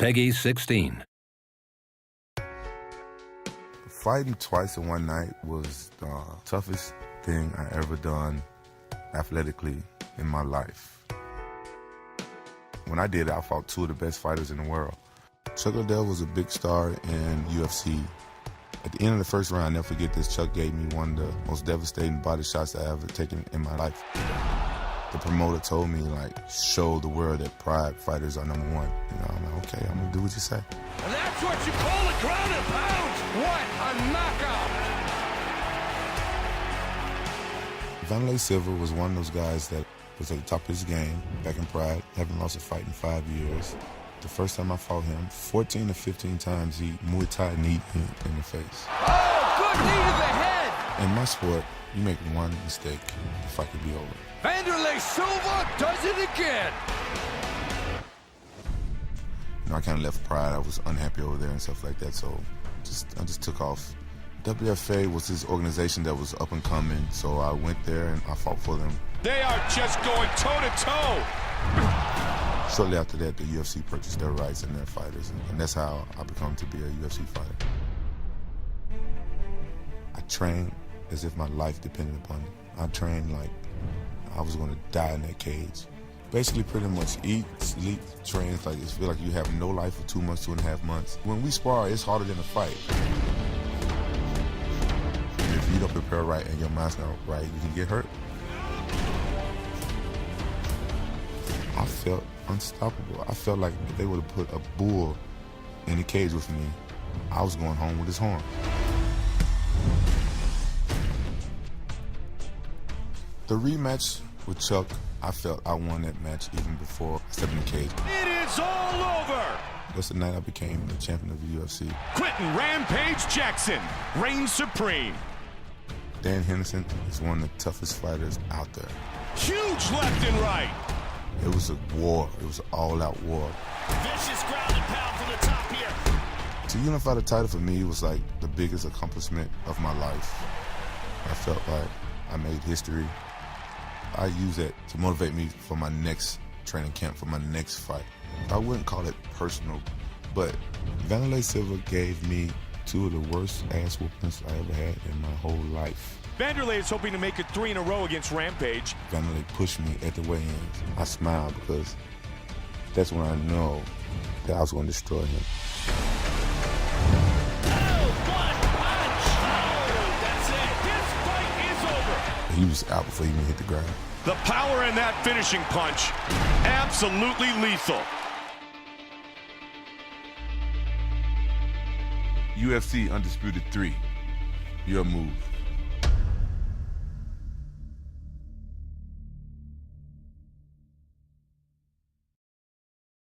Peggy 16. Fighting twice in one night was the toughest thing I ever done athletically in my life. When I did it, I fought two of the best fighters in the world. Chuck Liddell was a big star in UFC. At the end of the first round, I'll never forget this, Chuck gave me one of the most devastating body shots I ever taken in my life. The promoter told me, like, show the world that Pride fighters are number one. You know, I'm like, okay, I'm gonna do what you say. And that's what you call a ground and pound. What a knockout. Vanderlei Silva was one of those guys that was at the top of his game back in Pride, haven't lost a fight in 5 years. The first time I fought him, 14 to 15 times he Muay Thai kneed me in the face. Oh, good knee to the head. In my sport, you make one mistake, the fight could be over. Vanderlei Silva does it again. You know, I kind of left Pride. I was unhappy over there and stuff like that, so I just took off. WFA was this organization that was up and coming, so I went there and I fought for them. They are just going toe-to-toe. Shortly after that, the UFC purchased their rights and their fighters, and that's how I became to be a UFC fighter. I trained as if my life depended upon it. I trained like I was going to die in that cage. Basically, pretty much eat, sleep, train. Like, it feels like you have no life for 2 months, 2.5 months. When we spar, it's harder than a fight. If you don't prepare right and your mind's not right, you can get hurt. I felt unstoppable. I felt like if they would have put a bull in the cage with me, I was going home with his horn. The rematch with Chuck, I felt I won that match even before I stepped in the cage. It is all over. That's the night I became the champion of the UFC. Quentin Rampage Jackson reigns supreme. Dan Henderson is one of the toughest fighters out there. Huge left and right. It was a war. It was an all-out war. Vicious ground and pound from the top here. To unify the title for me was like the biggest accomplishment of my life. I felt like I made history. I use that to motivate me for my next training camp, for my next fight. I wouldn't call it personal, but Vanderlei Silva gave me two of the worst ass whoopings I ever had in my whole life. Vanderlei is hoping to make it 3 in a row against Rampage. Vanderlei pushed me at the weigh-ins. I smiled because that's when I know that I was going to destroy him. Oh, what punch! Oh, that's it. This fight is over. He was out before he even hit the ground. The power in that finishing punch, absolutely lethal. UFC Undisputed 3, your move.